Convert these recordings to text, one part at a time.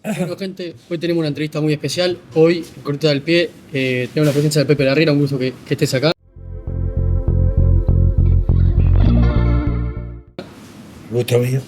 Bueno, gente, hoy tenemos una entrevista muy especial. Hoy, en Cortita del Pie, tenemos la presencia de Pepe Larriera. Un gusto que estés acá. Gusto mío.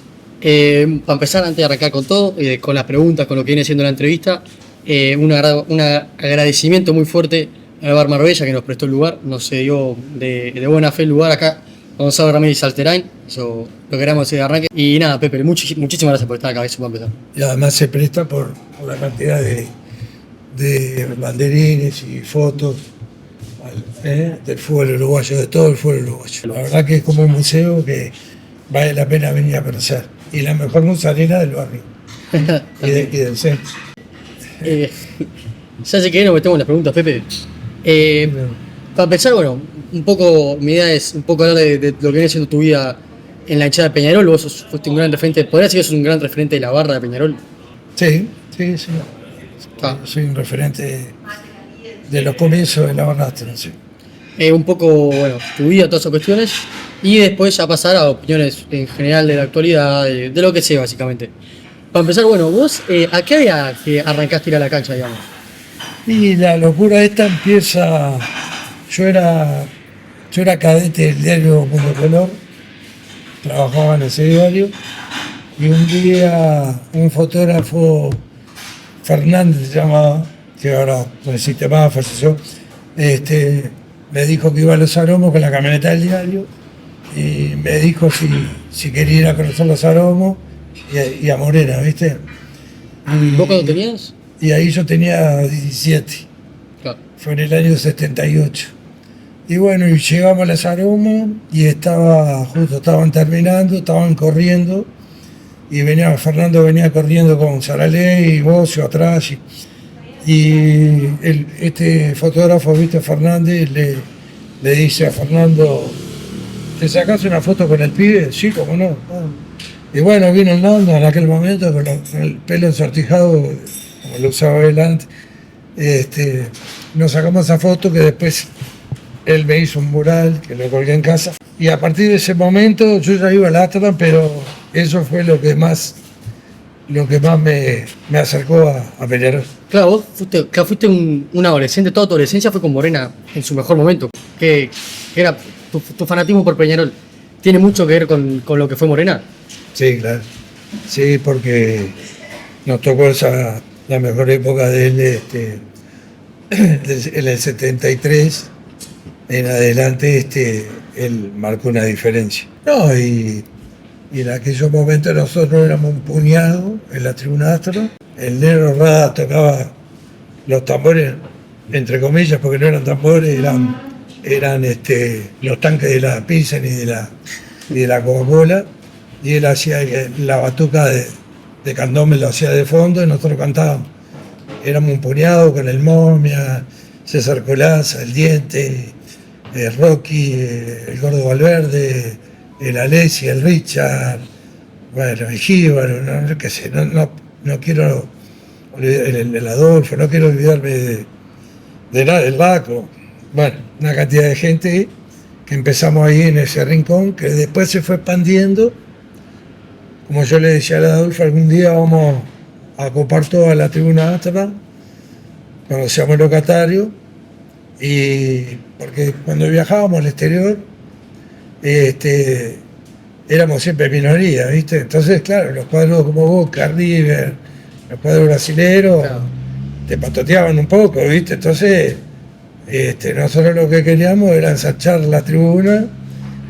Para empezar, antes de arrancar con todo, con las preguntas, con lo que viene siendo la entrevista, un agradecimiento muy fuerte a Bar Marbella, que nos prestó el lugar, nos dio de buena fe el lugar acá, Gonzalo Ramírez Salterain. Eso lo queremos hacer de arranque. Y nada, Pepe, muchísimas gracias por estar acá, eso para empezar. Y además se presta por la cantidad de banderines y fotos del fútbol uruguayo, de todo el fútbol uruguayo. La verdad que es como un museo que vale la pena venir a conocer. Y la mejor musarela del barrio y del centro. Ya sé que nos metemos en las preguntas, Pepe. Para empezar, bueno, un poco, mi idea es un poco hablar de lo que viene siendo tu vida en la hinchada de Peñarol. Vos fuiste un gran referente, podrías decir que sos un gran referente de la barra de Peñarol. Sí. Ah. Soy un referente de los comienzos de la barra. Sí. Un poco, bueno, tu vida, todas esas cuestiones, y después ya pasar a opiniones en general de la actualidad, de lo que sea, básicamente. Para empezar, bueno, vos, ¿a qué área que arrancaste a ir a la cancha, digamos? Y la locura esta empieza. Yo era cadete del diario Mundo Color, trabajaba en ese diario, y un día un fotógrafo, Fernández se llamaba, que ahora no existe más, falleció, me dijo que iba a Los Aromos con la camioneta del diario, y me dijo si quería ir a conocer Los Aromos y a Morena, ¿viste? ¿Vos cuándo tenías? Y ahí yo tenía 17. Claro. Fue en el año 78. Y bueno, y llegamos a Los Aromos y estaban terminando, estaban corriendo, y Fernando venía corriendo con Saraley y Bocio atrás, y este fotógrafo, Víctor Fernández, le dice a Fernando: ¿te sacás una foto con el pibe? Sí, cómo no. Y bueno, vino el Nando en aquel momento con el pelo ensortijado, como lo usaba él antes. Nos sacamos esa foto que después él me hizo un mural que lo colgué en casa. Y a partir de ese momento yo ya iba al Atlas, pero eso fue lo que más me acercó a Peñarol. Claro, vos fuiste un adolescente, toda tu adolescencia fue con Morena en su mejor momento. Que era tu fanatismo por Peñarol. ¿Tiene mucho que ver con lo que fue Morena? Sí, claro. Sí, porque nos tocó la mejor época de él, en el 73 en adelante, él marcó una diferencia. No, y en aquellos momentos nosotros éramos un puñado en la tribuna Astro. El Negro Rada tocaba los tambores, entre comillas, porque no eran tambores, eran los tanques de la pizza y de la Coca-Cola, y él hacía la batuca de candombe, lo hacía de fondo y nosotros cantábamos. Éramos un puñado con el Momia, César Colaza, el Diente, Rocky, el Gordo Valverde, el Alessi, el Richard, bueno, el Jíbaro, no quiero olvidar el Adolfo, no quiero olvidarme de nada, el Baco. Bueno, una cantidad de gente que empezamos ahí en ese rincón, que después se fue expandiendo. Como yo le decía al Adolfo, algún día vamos a copar toda la tribuna Atlas, cuando seamos locatarios, y porque cuando viajábamos al exterior, éramos siempre minoría, ¿viste? Entonces, claro, los cuadros como Boca, River, los cuadros brasileños, claro, te patoteaban un poco, ¿viste? Entonces, nosotros lo que queríamos era ensanchar la tribuna,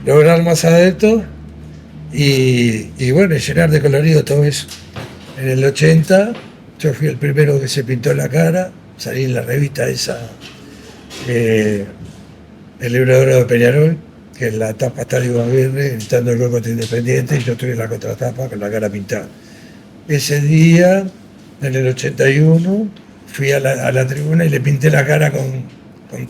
lograr más adeptos y bueno, llenar de colorido todo eso. En el 80 yo fui el primero que se pintó la cara, salí en la revista esa, el libro de oro de Peñarol, que en la tapa está Diego Aguirre gritando el gol contra Independiente, y yo estoy en la contratapa con la cara pintada. Ese día, en el 81, fui a la tribuna y le pinté la cara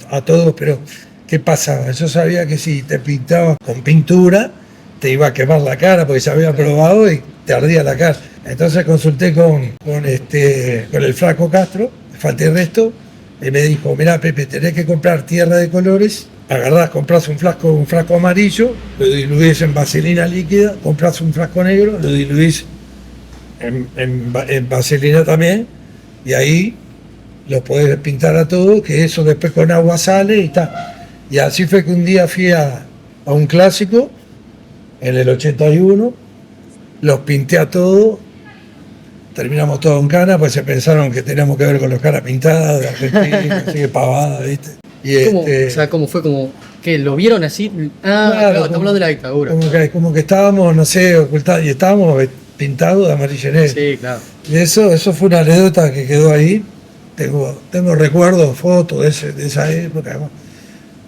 a todos, pero ¿qué pasaba? Yo sabía que si te pintabas con pintura, te iba a quemar la cara porque se había probado y te ardía la cara. Entonces consulté con el Flaco Castro, falté el resto, y me dijo: mirá, Pepe, tenés que comprar tierra de colores, comprás un frasco amarillo, lo diluís en vaselina líquida, comprás un frasco negro, lo diluís en vaselina también, y ahí los podés pintar a todos, que eso después con agua sale y está. Y así fue que un día fui a un clásico, en el 81, los pinté a todos, terminamos todos en cana, pues se pensaron que teníamos que ver con los caras pintadas de Argentina, así que pavada, ¿viste? Y ¿Cómo? O sea, ¿cómo fue? Como que lo vieron así. Ah, claro, estamos hablando de la dictadura. Como que estábamos, no sé, ocultados, y estábamos pintados de amarillo y negro. Sí, claro. Y eso fue una anécdota que quedó ahí. Tengo recuerdos, fotos de esa época.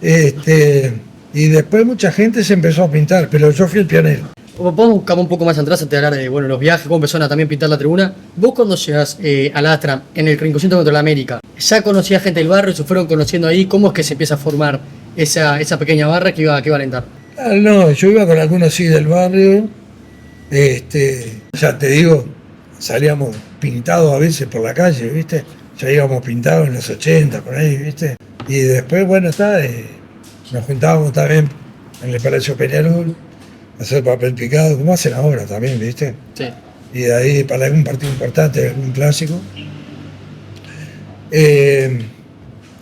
Y después mucha gente se empezó a pintar, pero yo fui el pionero. Vamos a buscar un poco más atrás antes de hablar de los viajes, cómo empezaron a también pintar la tribuna. Vos cuando llegas a la Astra, en el rinconcito contra la América, ¿ya conocías gente del barrio, se fueron conociendo ahí? ¿Cómo es que se empieza a formar esa pequeña barra que iba a alentar? Ah, no, yo iba con algunos sí del barrio. Ya te digo, salíamos pintados a veces por la calle, ¿viste? Ya íbamos pintados en los 80, por ahí, ¿viste? Y después, bueno, nos juntábamos también en el Palacio Peñarol, hacer papel picado, como hacen ahora también, ¿viste? Sí. Y de ahí para algún partido importante, algún clásico. En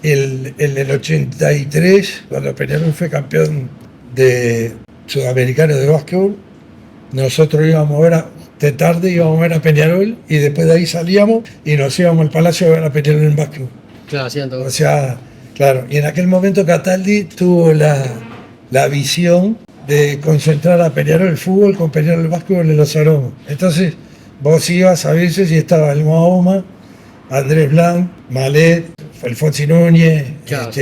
el 83, cuando Peñarol fue campeón de sudamericano de básquetbol, nosotros íbamos a ver de tarde íbamos a ver a Peñarol y después de ahí salíamos y nos íbamos al Palacio a ver a Peñarol en básquetbol. Claro, sí, entonces. O sea, claro, y en aquel momento Cataldi tuvo la visión de concentrar a Peñarol el fútbol con Peñarol el básquetbol en los aromos. Entonces, vos ibas a veces y estaba el Mahoma, Andrés Blanc, Malet, Alfonso Núñez, claro,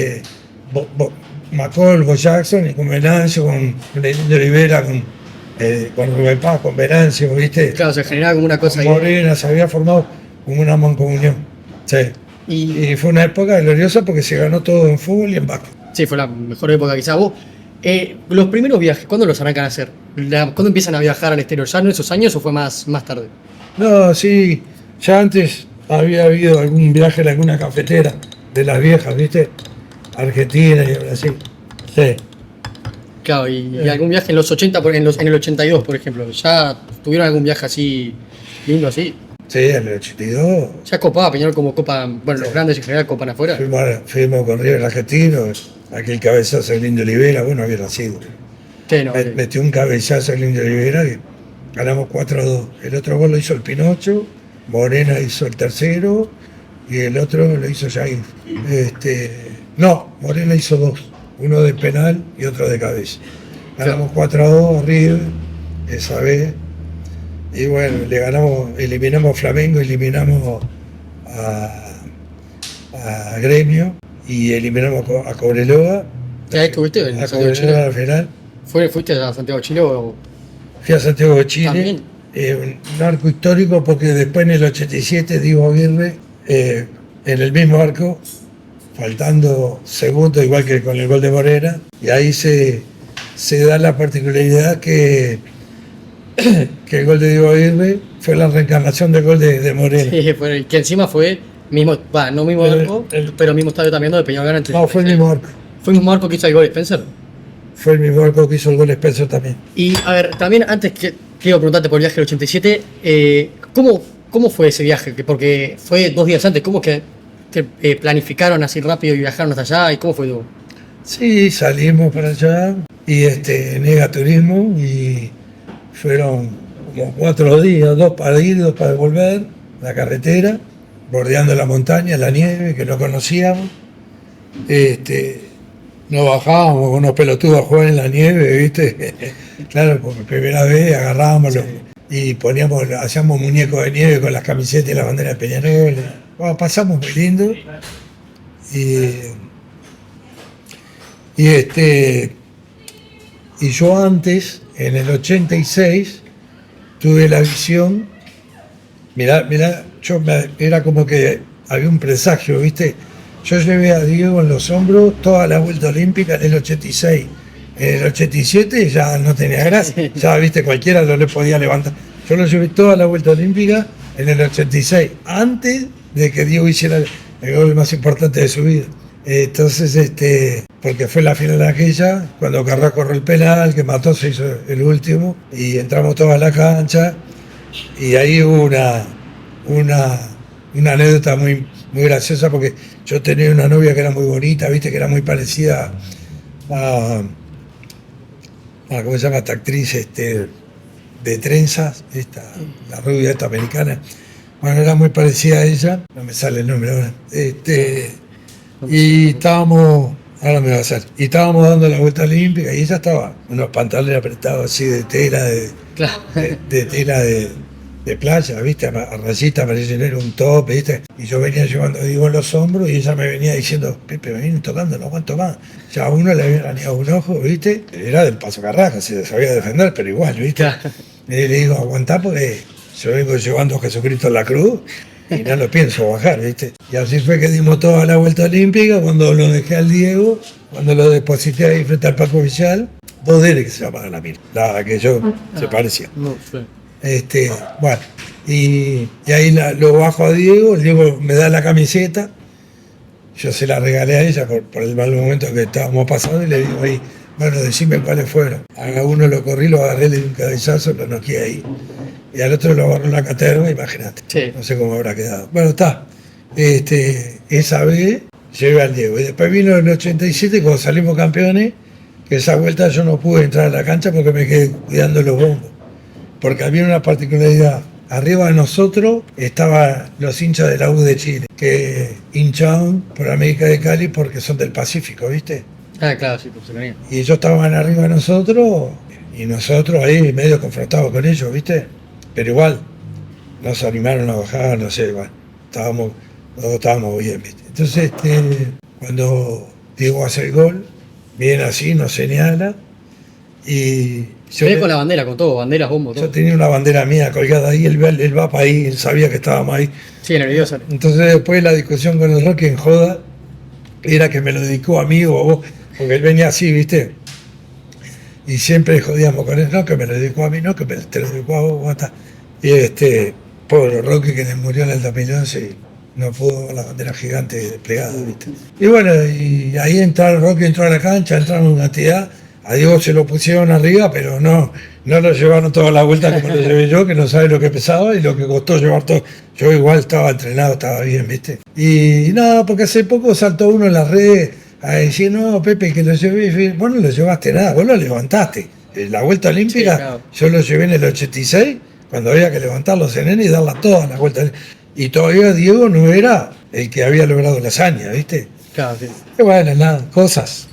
Macol, Bo Jackson, y con Venancio, con Lenín Olivera, con Rubén Paz, con Venancio, ¿viste? Claro, se generaba como una cosa ahí. Morena, se había formado como una mancomunión. Sí. Y fue una época gloriosa porque se ganó todo en fútbol y en básquet. Sí, fue la mejor época quizás. Vos, los primeros viajes, ¿cuándo los arrancan a hacer? ¿Cuándo empiezan a viajar al exterior? ¿Ya en esos años o fue más tarde? No, sí, ya antes había habido algún viaje en alguna cafetera de las viejas, ¿viste? Argentina y Brasil. Sí. Claro, y algún viaje en los 80, en el 82, por ejemplo. ¿Ya tuvieron algún viaje así, lindo así? Sí, en el 82. ¿Ya copaba Peñarol como copan, bueno, los grandes en general copan afuera? Fuimos con River Argentino, aquel cabezazo del Indio Olivera, bueno, había nacido. Sí, no, Metió un cabezazo el Indio Olivera que ganamos 4-2. El otro gol lo hizo el Pinocho, Morena hizo el tercero y el otro lo hizo Jair. No, Morena hizo 2. Uno de penal y otro de cabeza. Ganamos 4-2 a River, esa vez. Y bueno, eliminamos a Flamengo, eliminamos a Gremio y eliminamos a Cobreloa. ¿Ya estuviste en a Santiago de Cobreloa Chile? al final. ¿Fuiste a Santiago de Chile o...? Fui a Santiago de Chile. También. Un arco histórico porque después en el 87 Diego Aguirre, en el mismo arco, faltando segundos, igual que con el gol de Morena, y ahí se da la particularidad que el gol de Diego Aguirre fue la reencarnación del gol de Morena. Sí, que encima fue mismo, no mismo arco, pero mismo estadio también de Peñarol antes. No, fue el mismo arco. ¿Fue el mismo arco que hizo el gol Spencer? Fue el mismo arco que hizo el gol Spencer también. Y a ver, también antes que quiero preguntarte por el viaje del 87, ¿cómo fue ese viaje? Porque fue 2 días antes, ¿cómo que planificaron así rápido y viajaron hasta allá? ¿Y cómo fue todo? Sí, salimos para allá y Nega Turismo y fueron como 4 días, 2 para ir, 2 para volver, la carretera, bordeando la montaña, la nieve que no conocíamos. Nos bajábamos con unos pelotudos a jugar en la nieve, ¿viste? Claro, por primera vez agarrábamos y hacíamos muñecos de nieve con las camisetas y la bandera de Peñarol. Bueno, pasamos muy lindo. Y yo antes, en el 86, tuve la visión, mirá, era como que había un presagio, ¿viste? Yo llevé a Diego en los hombros toda la vuelta olímpica en el 86. En el 87 ya no tenía gracia, ya, ¿viste? Cualquiera lo le podía levantar. Yo lo llevé toda la vuelta olímpica en el 86, antes de que Diego hiciera el gol más importante de su vida. Entonces, porque fue la final de aquella, cuando Carrasco corrió el penal, que Mató se hizo el último, y entramos todos a la cancha, Y ahí hubo una anécdota muy graciosa porque yo tenía una novia que era muy bonita, viste, que era muy parecida ¿cómo se llama esta actriz de trenzas? La rubia esta americana. Bueno, era muy parecida a ella, no me sale el nombre ahora. Y estábamos, ahora me va a salir, y estábamos dando la vuelta olímpica y ella estaba con unos pantalones apretados así de tela, Claro. de tela de playa, ¿viste? A rayita, parecía era un top, ¿viste? Y yo venía llevando a Diego en los hombros y ella me venía diciendo, Pepe, me vienen tocando, no aguanto más. Ya a uno le había arañado un ojo, ¿viste? Era del Paso Carraja, se sabía defender, pero igual, ¿viste? Claro. Y le digo, aguantá porque yo vengo llevando a Jesucristo en la cruz y no lo pienso bajar, ¿viste? Y así fue que dimos toda la vuelta olímpica, cuando lo dejé al Diego, cuando lo deposité ahí frente al Paco Villal, dos Derek se llamaban la mía, la que yo se parecía. No sé. Bueno, y ahí lo bajo a Diego, el Diego me da la camiseta, yo se la regalé a ella por el mal momento que estábamos pasando y le digo ahí, bueno, decime cuáles fueron. A uno lo corrí, lo agarré, le di un cabezazo, lo noqué ahí. Y al otro lo agarró en la caterva, imagínate. Sí. No sé cómo habrá quedado. Bueno, está. Esa vez llevé al Diego. Y después vino el 87, cuando salimos campeones, que esa vuelta yo no pude entrar a la cancha porque me quedé cuidando los bombos. Porque había una particularidad. Arriba de nosotros estaban los hinchas de la U de Chile, que hinchaban por América de Cali porque son del Pacífico, ¿viste? Ah, claro, sí, por cercanía. Y ellos estaban arriba de nosotros y nosotros ahí medio confrontados con ellos, ¿viste? Pero igual, nos animaron a bajar, no sé, bueno, todos estábamos bien, ¿viste? Entonces, cuando Diego hace el gol, viene así, nos señala y Se ve con la bandera, con todo, banderas, bombos, yo todo. tenía una bandera mía colgada ahí, él va para ahí, él sabía que estábamos ahí. Sí, nervioso. Entonces después la discusión con el Rocky en joda era que me lo dedicó a mí o a vos, porque él venía así, ¿viste? Y siempre jodíamos con él, no, que me lo dedicó a mí, no, que te lo dedicó a vos, basta. Y pobre Rocky que murió en el 2011 y no pudo ver la bandera gigante desplegada, ¿viste? Y bueno, y ahí Rocky entró a la cancha, entraron una cantidad, a Diego se lo pusieron arriba, pero no lo llevaron toda la vuelta como lo llevé yo, que no sabe lo que pesaba y lo que costó llevar todo. Yo igual estaba entrenado, estaba bien, ¿viste? Y no, porque hace poco saltó uno en las redes a decir, no, Pepe, que lo llevé. Vos no lo llevaste nada, vos lo levantaste. La vuelta olímpica, Sí, claro. yo lo llevé en el 86, cuando había que levantar los nenes y darla toda la vuelta. Y todavía Diego no era el que había logrado la hazaña, ¿viste? Claro, sí. Y bueno, nada, cosas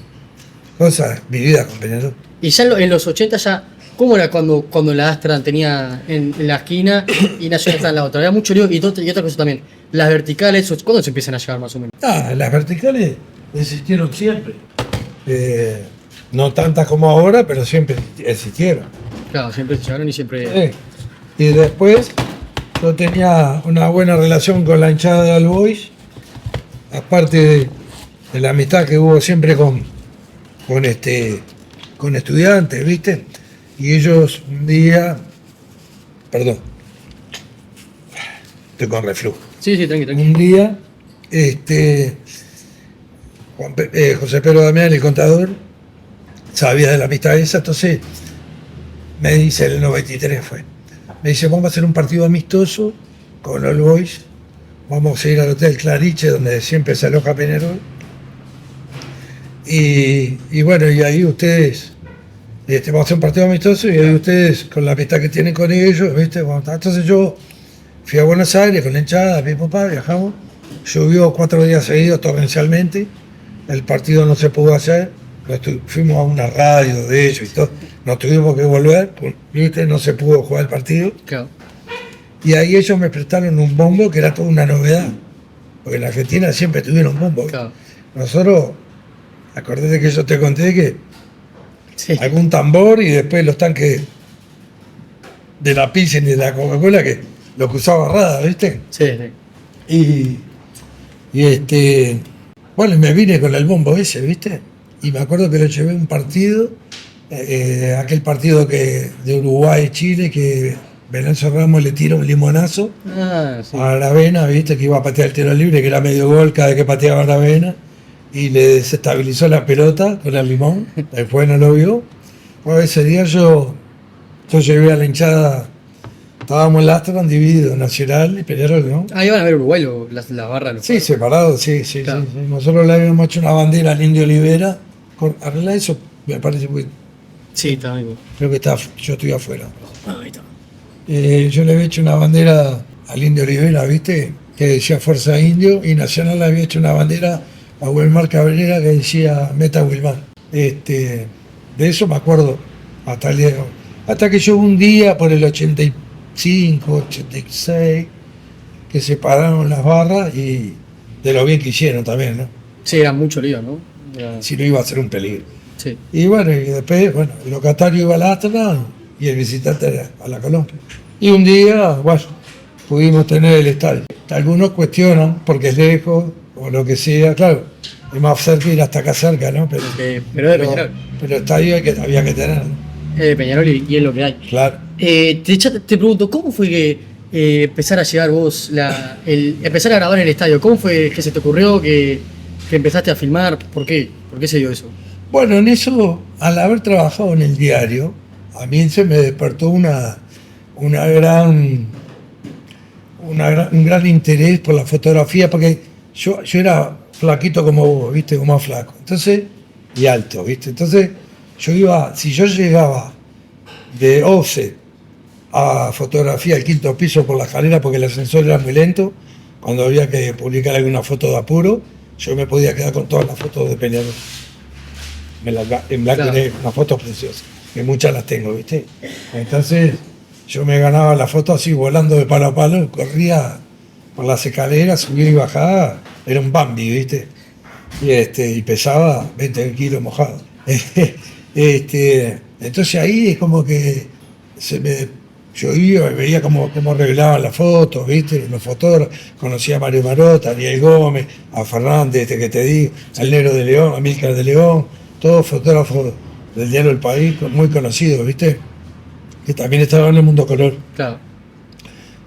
vividas con Peñarol. Y ya en los 80 ya, ¿cómo era cuando la Astra tenía en la esquina y Nacional estaba en la otra? Había mucho lío y otra cosa también. Las verticales, ¿cuándo se empiezan a llegar más o menos? Las verticales existieron siempre. No tantas como ahora, pero siempre existieron. Claro, siempre se llegaron y siempre... Y después yo tenía una buena relación con la hinchada de All Boys, aparte de la amistad que hubo siempre con estudiantes, ¿viste? Y ellos un día, perdón, estoy con reflujo. Sí, tranqui. Un día, José Pedro Damián, el contador, sabía de la amistad esa, entonces me dice, en el 93 fue, me dice, vamos a hacer un partido amistoso con All Boys, vamos a ir al Hotel Clariche, donde siempre se aloja Peñarol, y bueno, y ahí ustedes, vamos a hacer un partido amistoso, y ahí ustedes, con la amistad que tienen con ellos, ¿viste? Entonces yo fui a Buenos Aires con la hinchada, mi papá, viajamos, llovió 4 días seguidos torrencialmente, el partido no se pudo hacer, fuimos a una radio de ellos y todo, nos tuvimos que volver, ¿viste? No se pudo jugar el partido. Claro. Y ahí ellos me prestaron un bombo que era toda una novedad, porque en la Argentina siempre tuvieron bombo. Claro. Nosotros, acordate que yo te conté que Sí. algún tambor y después los tanques de la Pilsen y de la Coca-Cola que los que usaba Rada, ¿viste? Sí. Bueno, me vine con el bombo ese, ¿viste? Y me acuerdo que lo llevé a un partido, aquel partido de Uruguay-Chile, que Venancio Ramos le tira un limonazo Sí. a Aravena, ¿viste? Que iba a patear el tiro libre, que era medio gol cada vez que pateaba Aravena, y le desestabilizó la pelota con el limón, después no lo vio. Bueno, ese día yo llevé a la hinchada Estábamos en Lastran divididos, Nacional y Peñarol, ¿no? Ah, iban a ver Uruguay las barras. Sí, separados, sí, Claro. sí. Nosotros le habíamos hecho una bandera al Indio Olivera. Arregla eso, me parece, porque Sí, está bien. creo que yo estoy afuera. Ah, ahí está. Yo le había hecho una bandera al Indio Olivera, ¿viste? Que decía Fuerza Indio, y Nacional le había hecho una bandera a Wilmar Cabrera que decía Meta Wilmar. De eso me acuerdo hasta el día de hoy. Hasta que yo un día, por el 85, 86, que se pararon las barras y de lo bien que hicieron también, ¿no? Sí, era mucho lío, ¿no? Si no iba a ser un peligro. Sí. Y bueno, y después, bueno, el locatario iba a la Astana y el visitante era a la Colombia. Y un día, bueno, pudimos tener el estadio. Algunos cuestionan porque es lejos o lo que sea, claro, es más cerca ir hasta acá cerca, ¿no? Pero Pero es de Peñarol. pero estadio había que tener, ¿no? Es de Peñarol y es lo que hay. Claro. Te pregunto, ¿cómo fue que empezar a llevar vos, empezar a grabar en el estadio? ¿Cómo fue que se te ocurrió que empezaste a filmar? ¿Por qué? ¿Por qué se dio eso? Bueno, en eso, al haber trabajado en el diario, a mí se me despertó un gran interés por la fotografía, porque yo era flaquito como vos, ¿viste? Como más flaco. Entonces, y alto, ¿viste? Entonces, si yo llegaba de offset a fotografía al quinto piso por la escalera, porque el ascensor era muy lento, cuando había que publicar alguna foto de apuro, yo me podía quedar con todas las fotos de Peñarol. En blanco y negro, unas fotos preciosas, que muchas las tengo, ¿viste? Entonces, yo me ganaba la foto así, volando de palo a palo, corría por las escaleras, subía y bajaba, era un Bambi, ¿viste? Y pesaba 20 kilos mojado. Entonces ahí es como que yo iba y veía cómo revelaban las fotos, ¿viste? Los fotógrafos, conocía a Mario Marota, a Ariel Gómez, a Fernández, que te digo, al Nero de León, a Milcar de León, todos fotógrafos del diario El País, muy conocidos, ¿viste? Que también estaban en el Mundo Color. Claro.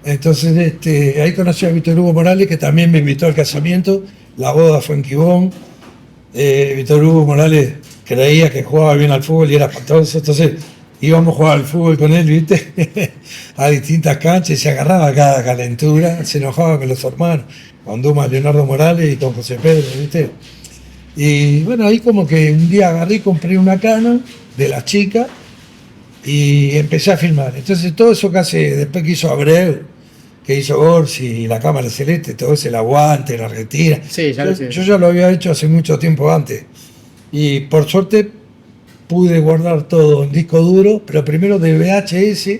Entonces ahí conocí a Víctor Hugo Morales, que también me invitó al casamiento. La boda fue en Quibón. Víctor Hugo Morales creía que jugaba bien al fútbol y era espantoso, entonces íbamos a jugar al fútbol con él, ¿viste? A distintas canchas y se agarraba a cada calentura, se enojaba con los hermanos, con Dumas, Leonardo Morales y con José Pedro, ¿viste? Y bueno, ahí como que un día agarré y compré una Canon de las chicas y empecé a filmar. Entonces todo eso que después que hizo Abreu, que hizo Gorsi, la cámara celeste, todo ese, el aguante, la retira. Sí, ya lo sé. Yo ya lo había hecho hace mucho tiempo antes. Y por suerte pude guardar todo en disco duro, pero primero de VHS,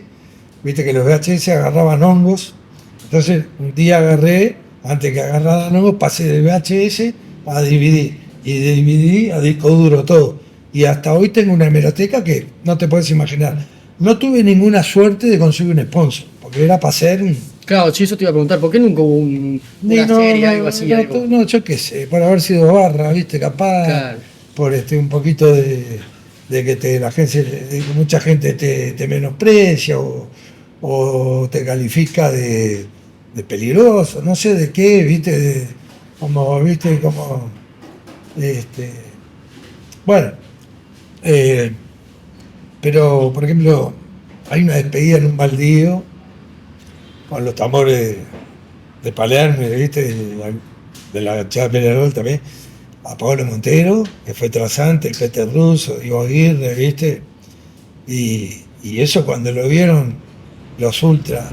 viste que los VHS agarraban hongos. Entonces un día agarré, antes que agarraran hongos, pasé de VHS a DVD. Y de DVD a disco duro todo. Y hasta hoy tengo una hemeroteca que no te puedes imaginar. No tuve ninguna suerte de conseguir un sponsor, porque era para hacer un... Claro, sí, eso te iba a preguntar, ¿por qué nunca hubo una serie, algo así? No, yo qué sé, por haber sido barra, viste, capaz, Claro. por un poquito de que la gente, de que mucha gente te menosprecia o te califica de peligroso, no sé de qué, viste, bueno, pero por ejemplo, hay una despedida en un baldío con los tambores de Palermo, ¿viste? De la Chava Peñarol también, a Pablo Montero, que fue trasante, el Peter Russo, Ivo Aguirre, ¿viste? Y eso cuando lo vieron los ultras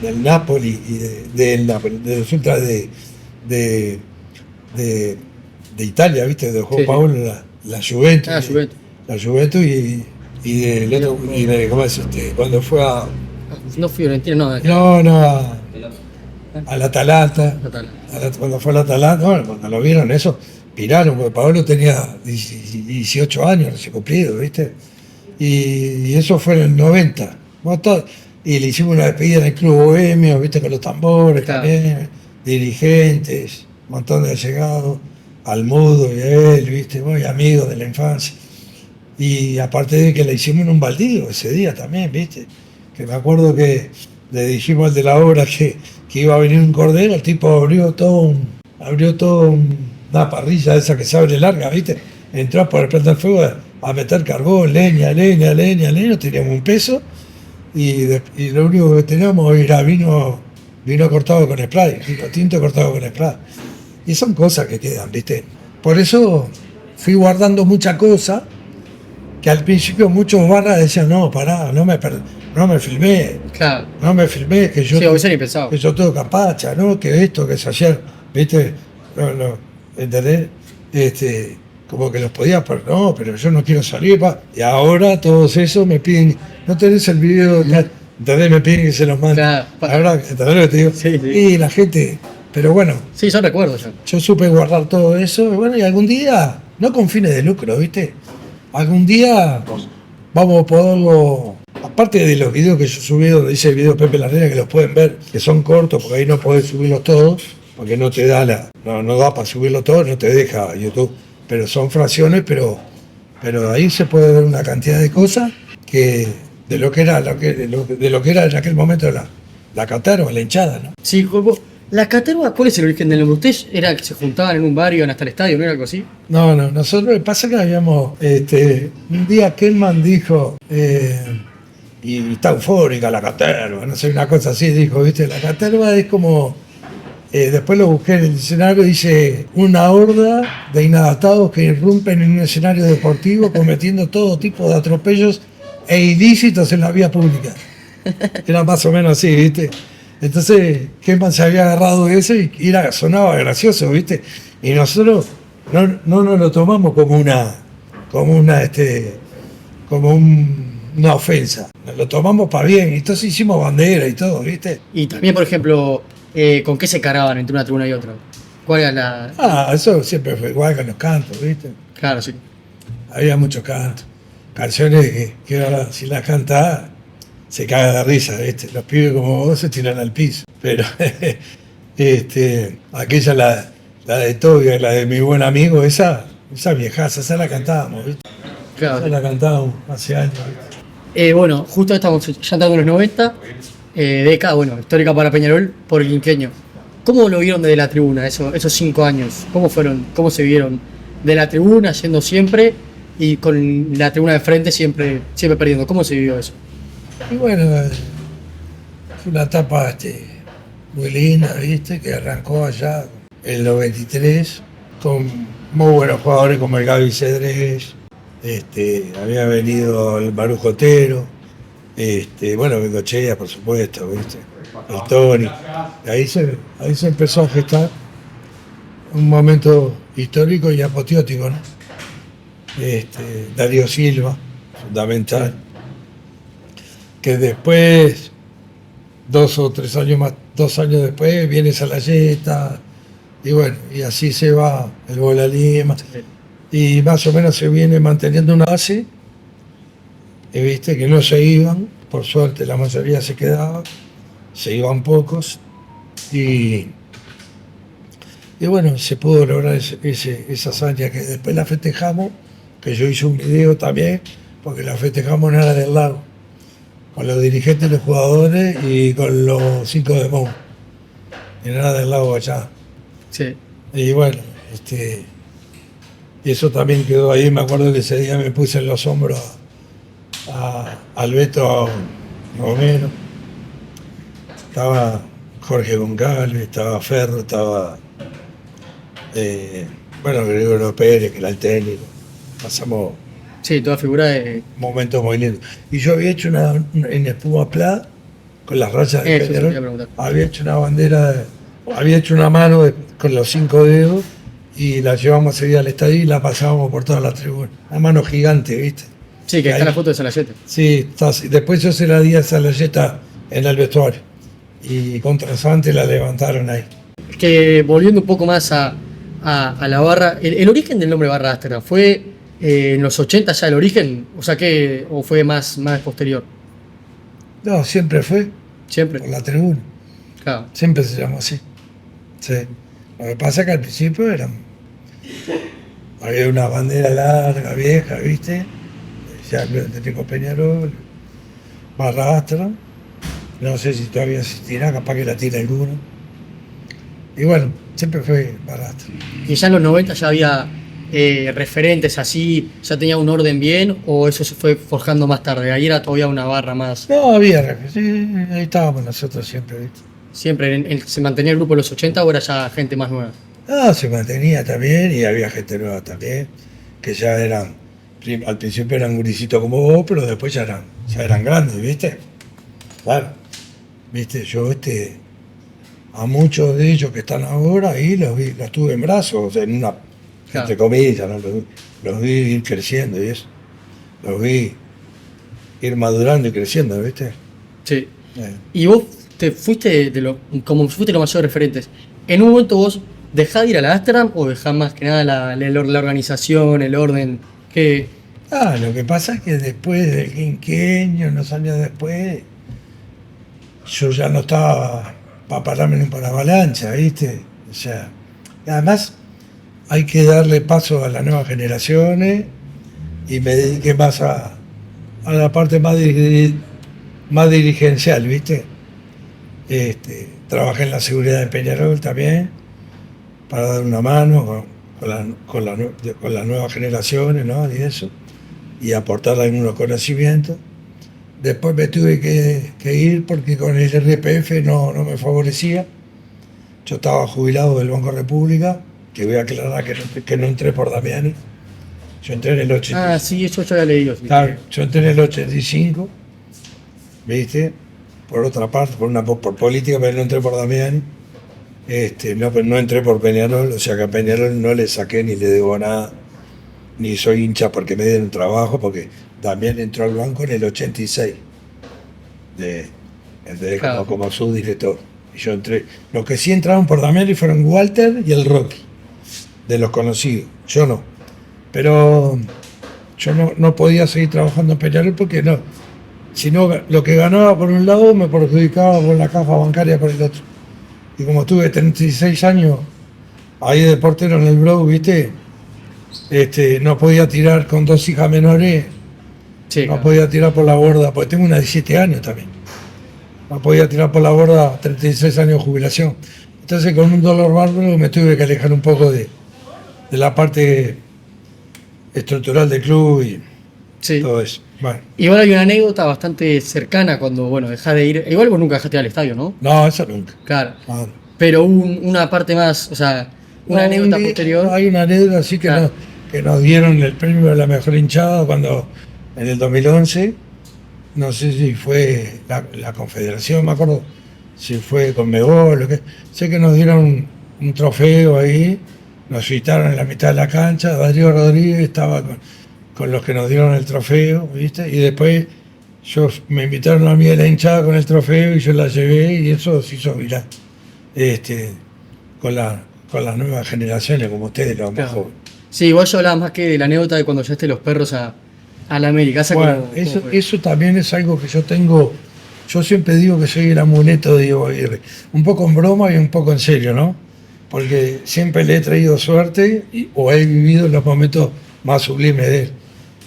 del Napoli y de los ultras de Italia, ¿viste? De Juan Paolo, la Juventus. Ah, Juventus. La Juventus y de ¿cómo es cuando fue a... No Fiorentina, al Atalanta. Cuando fue al Atalanta, bueno, cuando lo vieron eso, piraron, porque Paolo tenía 18 años, recién cumplido, ¿viste? Y eso fue en el 90. Y le hicimos una despedida en el Club Bohemio, ¿viste? Con los tambores también, dirigentes, un montón de allegados, Almudo y él, ¿viste? Muy amigos de la infancia. Y aparte de que la hicimos en un baldío ese día también, ¿viste? Que me acuerdo que le dijimos al de la obra que iba a venir un cordero, el tipo abrió una parrilla esa que se abre larga, ¿viste? Entró por el planta del fuego a meter carbón, leña, teníamos un peso, y lo único que teníamos era vino cortado con spray, vino tinto cortado con spray. Y son cosas que quedan, ¿viste? Por eso fui guardando muchas cosas que al principio muchos barras decían, no, pará, no me filmé, Claro. no me filmé, que yo, Sí, hubiese ni pensado. que yo tengo capacha, ¿no? Que esto, que es ayer, ¿viste? No, ¿entendés? Como que los podía, pero no, pero yo no quiero salir, pa. Y ahora todos esos me piden, ¿no tenés el video? ¿Entendés? Me piden que se los mande. Claro. Ahora, ¿entendés lo que te digo? Sí, sí. Y la gente, pero bueno, Sí, son recuerdos ya. yo supe guardar todo eso, y bueno, y algún día, no con fines de lucro, ¿viste? Algún día vamos a poderlo, aparte de los videos que yo subí, donde dice el video Pepe Larrea, que los pueden ver, que son cortos, porque ahí no podés subirlos todos, porque no te da no da para subirlos todos, no te deja YouTube, pero son fracciones, pero ahí se puede ver una cantidad de cosas que de lo que era, de lo que era en aquel momento la catarba, la hinchada, ¿no? Sí, la caterva, ¿cuál es el origen del nombre? ¿Ustedes era que se juntaban en un bar, iban hasta el estadio, no era algo así? No, nosotros pasa que habíamos, un día Kelman dijo, y está eufórica la caterva, no sé, una cosa así, dijo, viste, la caterva es como, después lo busqué en el diccionario, dice, una horda de inadaptados que irrumpen en un escenario deportivo cometiendo todo tipo de atropellos e ilícitos en la vía pública. Era más o menos así, viste. Entonces, Kelman se había agarrado de eso y sonaba gracioso, ¿viste? Y nosotros no nos lo tomamos una ofensa. Nos lo tomamos para bien. Y entonces hicimos bandera y todo, ¿viste? Y también, por ejemplo, ¿con qué se cargaban entre una tribuna y otra? ¿Cuál era la...? Eso siempre fue igual con los cantos, ¿viste? Claro, sí. Había muchos cantos. Canciones que ahora, si las cantás, se caga de risa, ¿viste? Los pibes como vos se tiran al piso. Pero aquella, la de Tobia, la de mi buen amigo, esa viejaza, esa la cantábamos, ¿viste? Claro. Esa la cantábamos hace años, ¿viste? Bueno, justo estamos ya entrando en los 90, década, bueno, histórica para Peñarol por el quinquenio. ¿Cómo lo vieron desde la tribuna esos 5 años? ¿Cómo se vieron de la tribuna yendo siempre y con la tribuna de frente siempre perdiendo? ¿Cómo se vivió eso? Y bueno, fue una etapa muy linda, ¿viste? Que arrancó allá en el 93 con muy buenos jugadores como el Gaby Cedrés, había venido el Marujo Otero, bueno, Bengochea, por supuesto, ¿viste? El Tony. Ahí se empezó a gestar un momento histórico y apoteótico, ¿no? Darío Silva, fundamental. Que después, 2 o 3 años más, 2 años después, viene Salayeta, y bueno, y así se va el Bola Lima, y más o menos se viene manteniendo una base, y viste que no se iban, por suerte la mayoría se quedaba, se iban pocos, y bueno, se pudo lograr esa hazaña que después la festejamos, que yo hice un video también, porque la festejamos en Ara del Lago, con los dirigentes, los jugadores y con los 5 de Mou, en Ara del Lago allá. Sí. Y bueno, y eso también quedó ahí. Me acuerdo que ese día me puse en los hombros al Beto Romero. Estaba Jorge Goncalves, estaba Ferro, estaba Gregorio Pérez, que era el técnico. Pasamos Sí, toda figura de... momentos muy lindos. Y yo había hecho en Espuma Pla, con las rayas de Eso te Peñarol, iba a preguntar. había hecho una bandera, había hecho una mano con los 5 dedos y la llevamos ese día al estadio y la pasábamos por toda la tribuna. Una mano gigante, ¿viste? Sí, que está Ahí. la foto de Salayeta. Sí, después yo se la di a Salayeta en el vestuario y contra Sante la levantaron ahí. Que volviendo un poco más a la barra, el origen del nombre Barra Ámsterdam, ¿fue en los 80 ya el origen? ¿O fue más posterior? No, siempre fue Siempre. por la tribuna. Claro. Siempre se llamó así. Sí. Lo que pasa es que al principio había una bandera larga, vieja, ¿viste? Decía Atlético Peñarol, Barra Ámsterdam. No sé si todavía existirá, capaz que la tira alguno. Y bueno, siempre fue Barra Ámsterdam. Y ya en los 90 ya había referentes así, ya tenía un orden bien o eso se fue forjando más tarde? Ahí era todavía una barra más. No, había, sí, ahí estábamos nosotros siempre, ¿viste? Siempre se mantenía el grupo de los 80 o era ya gente más nueva. No, se mantenía también y había gente nueva también, que ya eran, al principio eran gurisitos como vos, pero después ya eran grandes, ¿viste? Claro, ¿viste? Yo, a muchos de ellos que están ahora ahí los tuve en brazos, o sea, en una, Claro. entre comillas, ¿no? Los vi ir creciendo y eso. Los vi ir madurando y creciendo, ¿viste? Sí. Eh, Y vos te fuiste como fuiste los mayores referentes. ¿En un momento vos dejás de ir a la Amsterdam o dejás más que nada la organización, el orden? Que lo que pasa es que después del quinquenio, unos años después, yo ya no estaba para pararme en una avalancha, ¿viste? O sea, y además hay que darle paso a las nuevas generaciones y me dediqué más a la parte más dirigencial, ¿viste? Trabajé en la seguridad de Peñarol también, para dar una mano con las nuevas generaciones, ¿no? Y eso, y aportar algunos conocimientos. Después me tuve que ir porque con el RPF no me favorecía. Yo estaba jubilado del Banco República, que voy a aclarar que no entré por Damiani. Yo entré en el 85. Ah, sí, eso yo había leído. Sí. Claro, yo entré en el 85, ¿viste? Por otra parte, por política, pero no entré por Damiani. No entré por Peñarol, o sea que a Peñarol no le saqué ni le debo nada, ni soy hincha porque me dieron trabajo, porque Damián entró al banco en el 86, Claro. como subdirector. Y yo entré. Los que sí entraron por Damián fueron Walter y el Rocky, de los conocidos. Yo no. Pero yo no podía seguir trabajando en Peñarol porque no. Si no, lo que ganaba por un lado me perjudicaba por la caja bancaria por el otro. Y como tuve 36 años ahí de portero en el Bro, ¿viste? No podía tirar con 2 hijas menores, Sí, no claro. podía tirar por la borda, porque tengo una de 17 años también. No podía tirar por la borda 36 años de jubilación. Entonces con un dolor bárbaro me tuve que alejar un poco de la parte estructural del club y Sí. todo eso. Bueno, Igual hay una anécdota bastante cercana cuando, bueno, dejás de ir. Igual vos nunca dejaste de ir al estadio, ¿no? no, eso nunca. Claro. No, Pero una parte más, o sea, una anécdota posterior. Hay una anécdota así que, Claro. que nos dieron el premio a la mejor hinchada cuando en el 2011, no sé si fue la Confederación, me acuerdo, si fue Conmebol, sé que nos dieron un trofeo ahí, nos citaron en la mitad de la cancha, Darío Rodríguez estaba con los que nos dieron el trofeo, ¿viste? Y después me invitaron a mí a la hinchada con el trofeo y yo la llevé y eso se hizo viral. Con las nuevas generaciones como ustedes, los más Claro. jóvenes. Sí, vos yo hablaba más que de la anécdota de cuando llevaste los perros a la América. ¿Esa Bueno, cómo eso, fue? eso también es algo que yo tengo. Yo siempre digo que soy el amuleto de Diego Aguirre. Un poco en broma y un poco en serio, ¿no? Porque siempre le he traído suerte o he vivido los momentos más sublimes de él.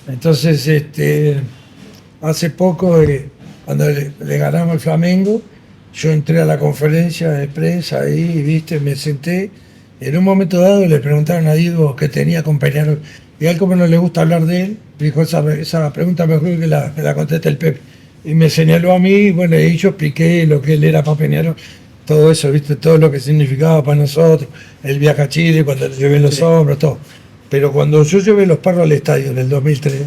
Entonces, hace poco, cuando le ganamos al Flamengo, yo entré a la conferencia de prensa ahí, viste, me senté. En un momento dado le preguntaron a Diego qué tenía con Peñarol. Y a él, como no le gusta hablar de él, dijo, esa pregunta mejor que me la conteste el Pepe. Y me señaló a mí, y bueno, y yo expliqué lo que él era para Peñarol, todo eso, viste, todo lo que significaba para nosotros, el viaje a Chile, cuando le llevé los hombros, todo. Pero cuando yo llevé los perros al estadio en el 2003,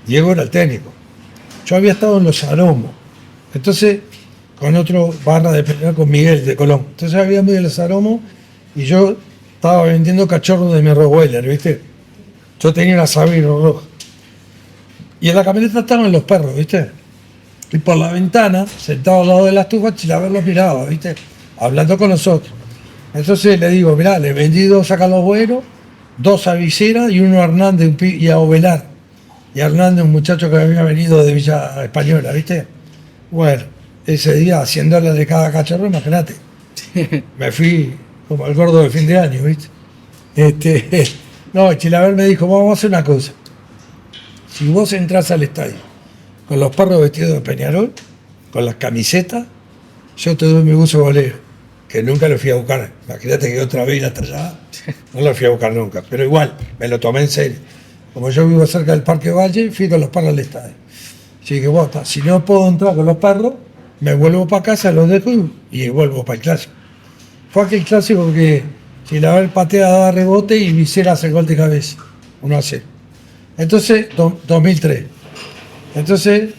Diego era el técnico. Yo había estado en los Aromos. Entonces, con otro barra de Peñarol, con Miguel de Colón. Entonces había ido a los Aromos y yo estaba vendiendo cachorros de mi Rottweiler, ¿viste? Yo tenía una Sabino roja. Y en la camioneta estaban los perros, ¿viste? Y por la ventana, sentado al lado de la estufa, Chilaver los miraba, ¿viste? Hablando con nosotros. Entonces le digo, mirá, le vendí 2 a Carlos Bueno, 2 a Visera y uno a Hernández y a Ovelar. Y a Hernández, un muchacho que había venido de Villa Española, ¿viste? Bueno, ese día, $100 de cada cachorro, imagínate. Me fui como el gordo de fin de año, ¿viste? No, Chilaver me dijo, vamos a hacer una cosa. Si vos entras al estadio con los perros vestidos de Peñarol, con las camisetas, yo te doy mi buzo bolero, que nunca lo fui a buscar. Imagínate que otra vez hasta allá, no lo fui a buscar nunca. Pero igual, me lo tomé en serio. Como yo vivo cerca del Parque Valle, fui con los perros al estadio. Así que bota, si no puedo entrar con los perros, me vuelvo para casa, los dejo y vuelvo para el clásico. Fue aquel clásico que Chilaver patea, daba rebote y Vicera hace gol de cabeza, 1-0. Entonces, 2003. Entonces,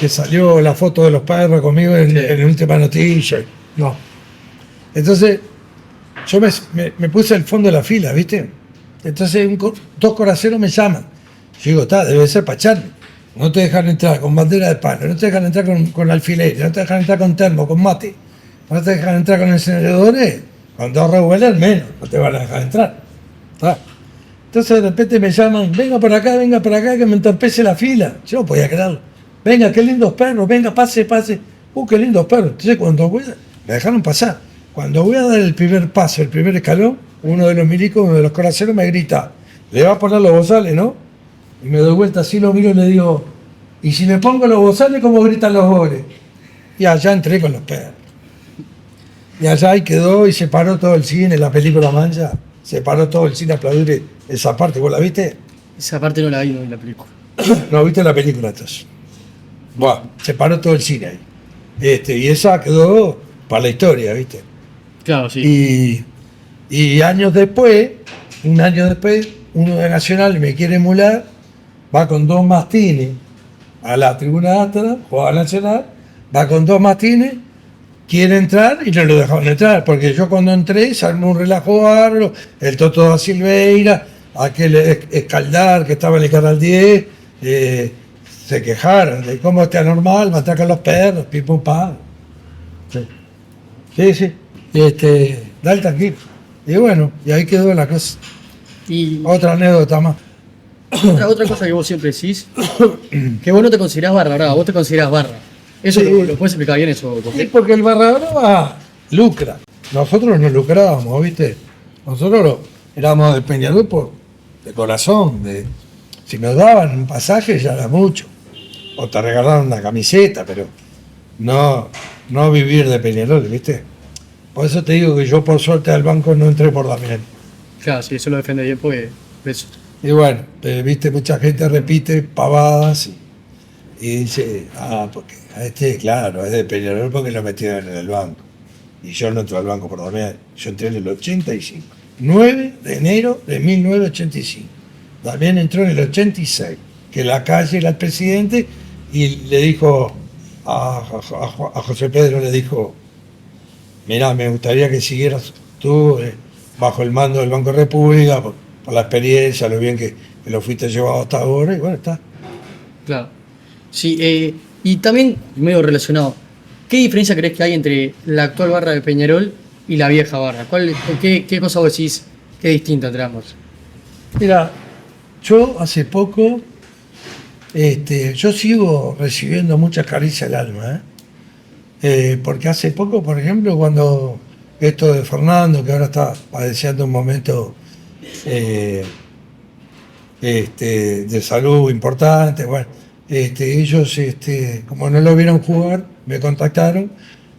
que salió la foto de los perros conmigo en última noticia. No. Entonces, yo me puse al fondo de la fila, ¿viste? Entonces, dos coraceros me llaman. Yo digo, debe ser para echarme. No te dejan entrar con bandera de palo, no te dejan entrar con alfileres, no te dejan entrar con termo, con mate, no te dejan entrar con encendedores. Cuando dos revuelas, menos, no te van a dejar entrar. ¿Tá? Entonces de repente me llaman, venga por acá, que me entorpece la fila. Yo no podía creerlo. Venga, qué lindos perros, venga, pase. Qué lindos perros. Entonces me dejaron pasar. Cuando voy a dar el primer paso, el primer escalón, uno de los milicos, uno de los coraceros me grita, le va a poner los bozales, ¿no? Y me doy vuelta así, lo miro y le digo, ¿y si le pongo los bozales, cómo gritan los goles? Y allá entré con los perros. Y allá ahí quedó y se paró todo el cine, la película Mancha, se paró todo el cine a aplaudir esa parte. ¿Vos la viste? Esa parte no la vi en la película. No, viste la película entonces. Bueno, se paró todo el cine ahí. Y esa quedó para la historia, ¿viste? Claro, sí. Y años después, un año después, uno de Nacional me quiere emular, va con dos mastines a la tribuna de Astra, juega Nacional, va con dos mastines, quiere entrar y no lo dejaban entrar, porque yo cuando entré se armó un relajo bárbaro, el Toto da Silveira, aquel Escaldar que estaba en el Canal 10, se quejaron de cómo este anormal, matacan los perros, pim pum pam. Sí. Dale tranquilo. Y bueno, y ahí quedó la cosa. Y otra anécdota más. Otra cosa que vos siempre decís, que vos no te considerás barra, ¿verdad? Vos te considerás barra. Eso Sí. lo puedes explicar bien eso. Sí, porque el barra brava lucra. Nosotros no lucrábamos, ¿viste? Nosotros éramos de Peñarol de corazón. Si nos daban un pasaje ya era mucho. O te regalaban una camiseta, pero no vivir de Peñarol, ¿viste? Por eso te digo que yo por suerte al banco no entré por Damián. Claro, sí, eso lo defiende bien porque eso. Y bueno, viste, mucha gente repite pavadas y dice, porque claro, es de Peñarol porque lo metieron en el banco. Y yo no entré al banco por Damián, yo entré en el 85. 9 de enero de 1985. Damián entró en el 86, que la calle era el presidente y le dijo a José Pedro, le dijo, mirá, me gustaría que siguieras tú bajo el mando del Banco de República, por la experiencia, lo bien que lo fuiste llevado hasta ahora, y bueno, está. Claro. Sí, y también, medio relacionado, ¿qué diferencia crees que hay entre la actual barra de Peñarol y la vieja barra? ¿Qué cosa vos decís que es distinta entre ambos? Mira, yo hace poco, yo sigo recibiendo muchas caricias al alma, porque hace poco, por ejemplo, cuando esto de Fernando, que ahora está padeciendo un momento de salud importante, bueno, ellos, como no lo vieron jugar, me contactaron,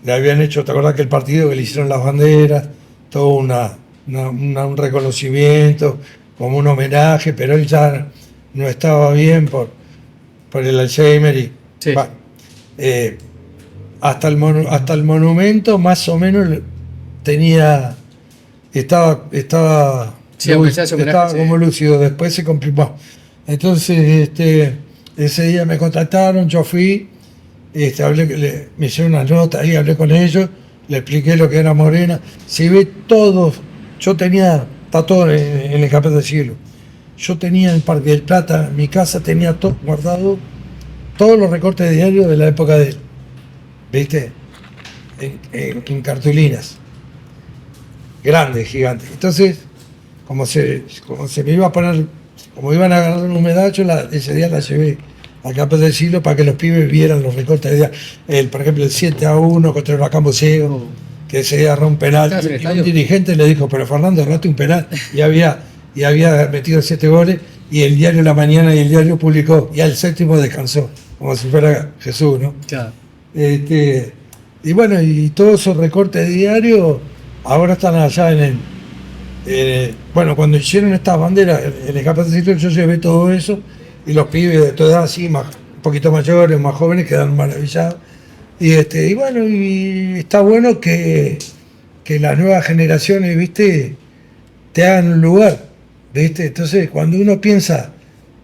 le habían hecho, ¿te acordás que el partido que le hicieron las banderas, todo un reconocimiento, como un homenaje, pero él ya no estaba bien por el Alzheimer y Sí. bueno, hasta el monumento más o menos estaba Sí, aunque sea ese homenaje, sí. como lúcido, después se complicó. Entonces ese día me contactaron, yo fui, me hicieron una nota ahí, hablé con ellos, le expliqué lo que era Morena. Si ve todo, está todo en el Capel del Cielo. Yo tenía en Parque del Plata, en mi casa tenía todo guardado, todos los recortes de diario de la época de él, ¿viste? En cartulinas, grandes, gigantes. Entonces, como se me iba a poner, como iban a agarrar una humedad, yo ese día la llevé al Capel del Siglo para que los pibes vieran los recortes de diario. Por ejemplo, el 7-1 contra el Huracán Buceo, que ese día erró un penal. ¿Estás en el Y un estadio? dirigente le dijo, pero Fernando, erraste un penal. Y había metido 7 goles, y el diario La Mañana y el diario publicó, y al séptimo descansó, como si fuera Jesús, ¿no? Claro. Y bueno, y todos esos recortes de diario ahora están allá bueno, cuando hicieron estas banderas en el Capacito, yo llevé todo eso y los pibes de toda edad así, un poquito mayores, más jóvenes, quedaron maravillados. Y bueno, y está bueno que las nuevas generaciones, ¿viste?, te hagan un lugar, ¿viste? Entonces, cuando uno piensa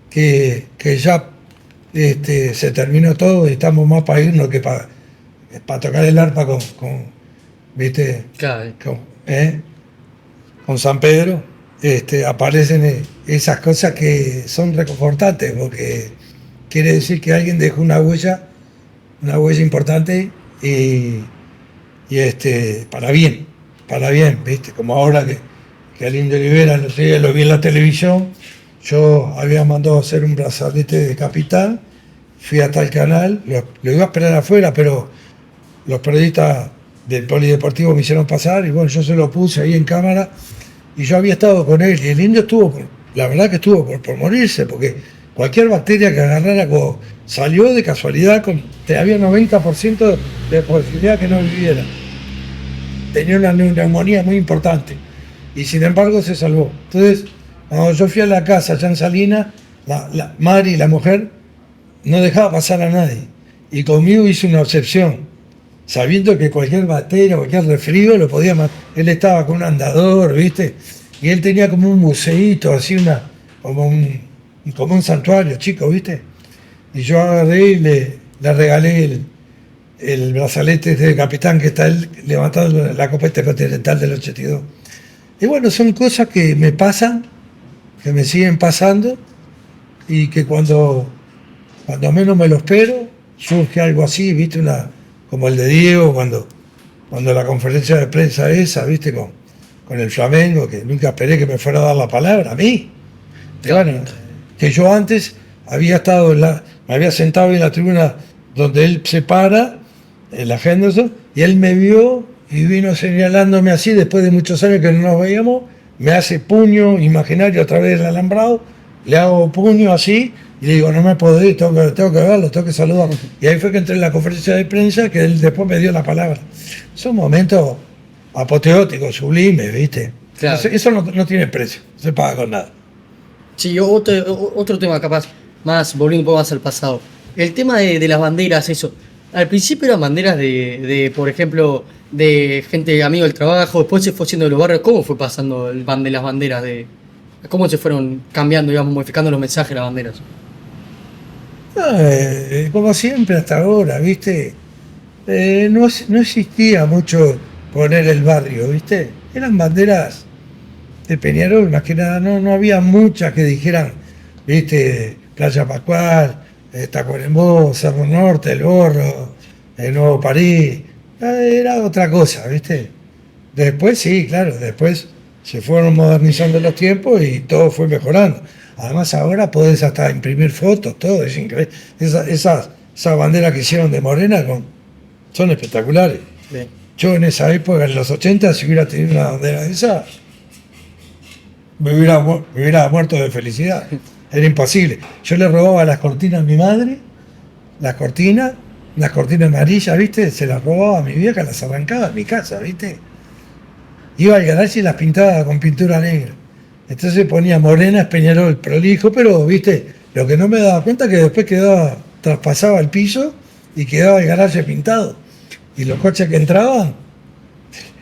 que ya se terminó todo y estamos más para irnos que para tocar el arpa ¿viste? Claro. Con San Pedro, aparecen esas cosas que son reconfortantes, porque quiere decir que alguien dejó una huella importante y para bien, ¿viste? Como ahora que al Indio Olivera lo vi en la televisión, yo había mandado a hacer un brazalete de capitán, fui hasta el canal, lo iba a esperar afuera, pero los periodistas del Polideportivo me hicieron pasar y bueno, yo se lo puse ahí en cámara y yo había estado con él y el indio la verdad que estuvo por morirse, porque cualquier bacteria que agarrara salió de casualidad, había 90% de posibilidad que no viviera. Tenía una neumonía muy importante y sin embargo se salvó. Entonces, cuando yo fui a la casa allá en Salinas, la madre y la mujer no dejaba pasar a nadie y conmigo hizo una excepción, sabiendo que cualquier bacteria, cualquier resfrío lo podía matar. Él estaba con un andador, ¿viste? Y él tenía como un museíto, así como un santuario chico, ¿viste? Y yo agarré y le regalé el brazalete de capitán que está él levantando la Copa Intercontinental del 82. Y bueno, son cosas que me pasan, que me siguen pasando, y que cuando menos me lo espero, surge algo así, ¿viste? Como el de Diego, cuando la conferencia de prensa esa, ¿viste? Con el Flamengo, que nunca esperé que me fuera a dar la palabra, a mí. Bueno, que yo antes me había sentado en la tribuna donde él se para, en la Henderson, y él me vio y vino señalándome así, después de muchos años que no nos veíamos, me hace puño imaginario a través del alambrado, le hago puño así, y le digo, no me puedo ir, tengo que verlo, tengo que saludarlo. Y ahí fue que entré en la conferencia de prensa, que él después me dio la palabra. Son momentos apoteóticos, sublimes, ¿viste? Claro. Eso no tiene precio, no se paga con nada. Sí, otro tema capaz, volviendo un poco más al pasado. El tema de las banderas, eso. Al principio eran banderas por ejemplo, de gente amigo del trabajo, después se fue haciendo de los barrios. ¿Cómo fue pasando las banderas? ¿Cómo se fueron cambiando, digamos, modificando los mensajes de las banderas? Como siempre hasta ahora, ¿viste? No existía mucho poner el barrio, ¿viste? Eran banderas de Peñarol, más que nada, no había muchas que dijeran, ¿viste? Playa Pascual, Tacuarembó, Cerro Norte, El Borro, el Nuevo París, era otra cosa, ¿viste? Después sí, claro, después se fueron modernizando los tiempos y todo fue mejorando. Además ahora podés hasta imprimir fotos, todo, es increíble. Esas banderas que hicieron de Morena son espectaculares. Bien. Yo en esa época, en los 80, si hubiera tenido una bandera de esa, me hubiera muerto de felicidad. Era imposible. Yo le robaba las cortinas a mi madre, las cortinas amarillas, ¿viste? Se las robaba a mi vieja, las arrancaba en mi casa, ¿viste? Iba al garaje y las pintaba con pintura negra. Entonces ponía Morena, Peñarol, prolijo, pero, ¿viste? Lo que no me daba cuenta es que después traspasaba el piso y quedaba el garaje pintado. Y los coches que entraban,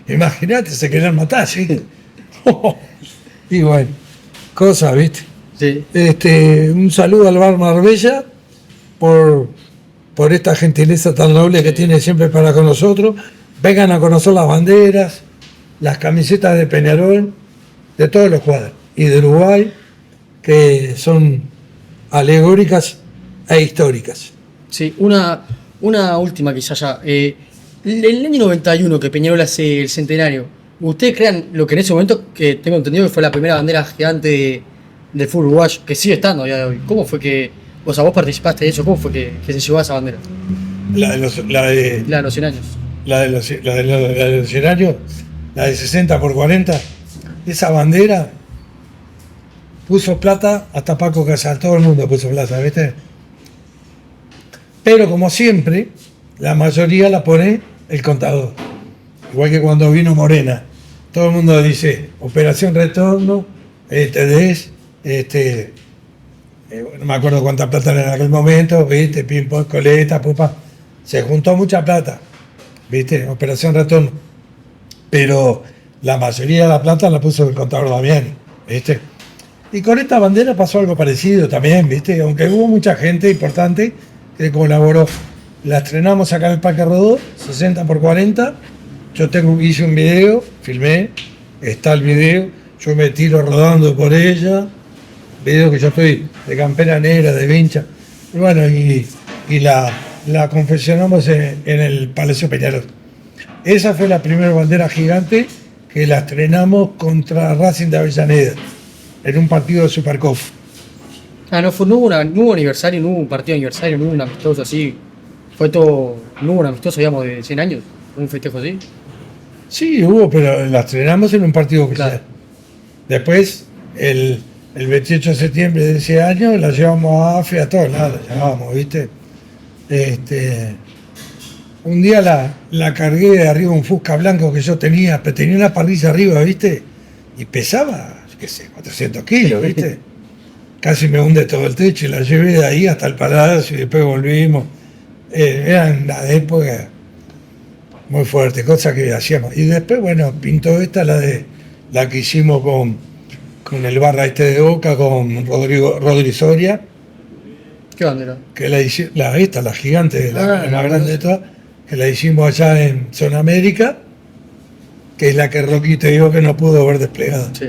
imagínate, se querían matar, ¿sí? Y bueno, cosas, ¿viste? Sí. Un saludo al Bar Marbella por esta gentileza tan noble que tiene siempre para con nosotros. Vengan a conocer las banderas, las camisetas de Peñarol, de todos los cuadros, y de Uruguay, que son alegóricas e históricas. Sí, una última quizás ya. El año 91 que Peñarol hace el centenario, ¿ustedes crean lo que en ese momento, que tengo entendido que fue la primera bandera gigante del fútbol uruguayo, que sigue estando a día de hoy? ¿Cómo fue que, vos participaste de eso? ¿Cómo fue que se llevó a esa bandera? La de los 100 años. La de los 100 años, la de 60 por 40, esa bandera puso plata hasta Paco Casal, todo el mundo puso plata, ¿viste? Pero como siempre, la mayoría la pone el contador. Igual que cuando vino Morena. todo el mundo dice, operación retorno, no me acuerdo cuánta plata era en aquel momento, viste, pim, pom, coleta, pupa, se juntó mucha plata, viste, operación retorno, pero la mayoría de la plata la puso el contador Damiani, viste. Y con esta bandera pasó algo parecido también, viste, aunque hubo mucha gente importante que colaboró. La estrenamos acá en el Parque Rodó, 60x40. Yo hice un video, filmé, está el video, yo me tiro rodando por ella, video que yo estoy de campera negra, de vincha. Y bueno, y la confeccionamos en el Palacio Peñarol. Esa fue la primera bandera gigante que la estrenamos contra Racing de Avellaneda, en un partido de Supercopa. Ah, no hubo aniversario, no hubo un partido de aniversario, no hubo un amistoso así. Fue todo, no hubo un amistoso, digamos, de 100 años, un festejo así. Sí, hubo, pero la estrenamos en un partido oficial. Claro. Después, el 28 de septiembre de ese año, la llevamos a AFE, a todos lados, la llevamos, ¿viste? Un día la cargué de arriba un Fusca blanco que yo tenía, pero tenía una parrilla arriba, ¿viste? Y pesaba, qué sé, 400 kilos, ¿viste? Casi me hunde todo el techo y la llevé de ahí hasta el palacio y después volvimos. Era una época muy fuerte, cosas que hacíamos. Y después, bueno, pintó esta, la que hicimos con el barra de Boca, con Rodrigo Soria. ¿Qué bandera? Que la gigante, la grande de todas, que la hicimos allá en Zona América, que es la que Rocky te dijo que no pudo haber desplegado. Sí.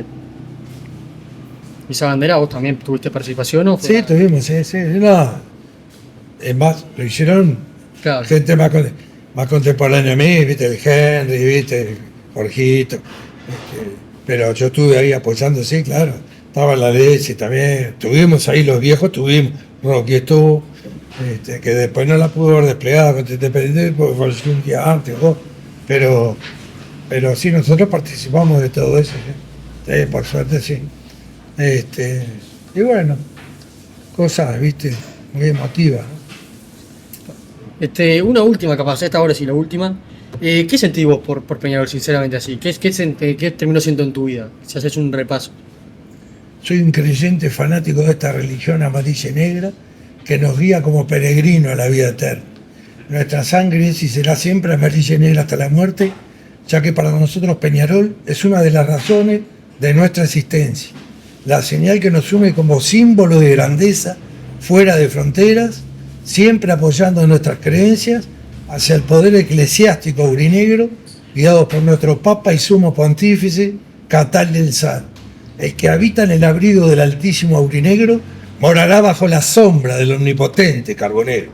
¿Y esa bandera vos también tuviste participación o fue? Sí, tuvimos, sí. No. Es más, lo hicieron Claro. gente más contemporánea a mí, viste, el Henry, viste, el Jorgito. Pero yo estuve ahí apoyando, sí, claro. Estaba la leche también. Tuvimos ahí los viejos, Rocky estuvo, que después no la pudo haber desplegado contra Independiente porque fue un día antes, pero sí, nosotros participamos de todo eso, ¿sí? Sí, por suerte sí. Y bueno, cosas, viste, muy emotivas, ¿no? Una última capaz, esta ahora sí, la última. ¿Qué sentís vos por Peñarol, sinceramente así? ¿Qué terminó siendo en tu vida? Si haces un repaso. Soy un creyente fanático de esta religión amarilla y negra que nos guía como peregrino a la vida eterna. Nuestra sangre es y será siempre amarilla y negra hasta la muerte, ya que para nosotros Peñarol es una de las razones de nuestra existencia. La señal que nos une como símbolo de grandeza fuera de fronteras, siempre apoyando nuestras creencias hacia el poder eclesiástico aurinegro, guiados por nuestro Papa y Sumo Pontífice, Catal del Sal. El que habita en el abrigo del Altísimo Aurinegro morará bajo la sombra del omnipotente Carbonero.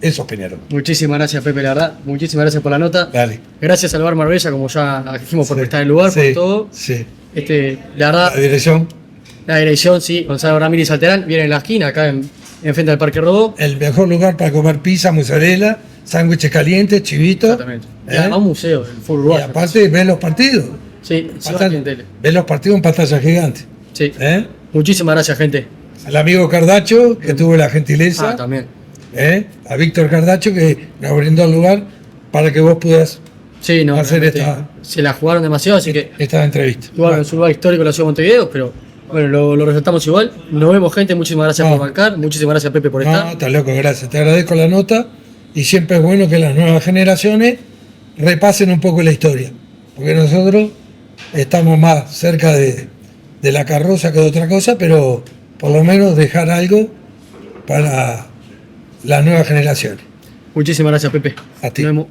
Eso es Peñarol. Muchísimas gracias, Pepe, la verdad. Muchísimas gracias por la nota. Dale. Gracias al Bar Marbella, como ya dijimos, por prestar el lugar, Sí, por todo. sí. La verdad, La dirección, la dirección, sí, Gonzalo Ramírez Alterán, viene en la esquina, acá enfrente del Parque Rodó. el mejor lugar para comer pizza, mozzarella, sándwiches calientes, chivito. Exactamente. A un museo, el fútbol Y uruguayo. aparte ves los partidos. Sí, sí, va en tele. Ves los partidos en pantalla gigante. Sí. Muchísimas gracias, gente. Al amigo Cardacho, que tuvo la gentileza. También. A Víctor Cardacho, que nos brindó el lugar para que vos puedas Sí, no, hacer realmente se la jugaron demasiado, así que esta entrevista. jugaron en su lugar histórico en la ciudad de Montevideo, pero bueno, lo resaltamos igual. Nos vemos, gente. Muchísimas gracias por bancar. Muchísimas gracias, Pepe, por No, estar. estás loco, gracias. Te agradezco la nota y siempre es bueno que las nuevas generaciones repasen un poco la historia, porque nosotros estamos más cerca de la carroza que de otra cosa, pero por lo menos dejar algo para las nuevas generaciones. Muchísimas gracias, Pepe. A ti. Nos vemos.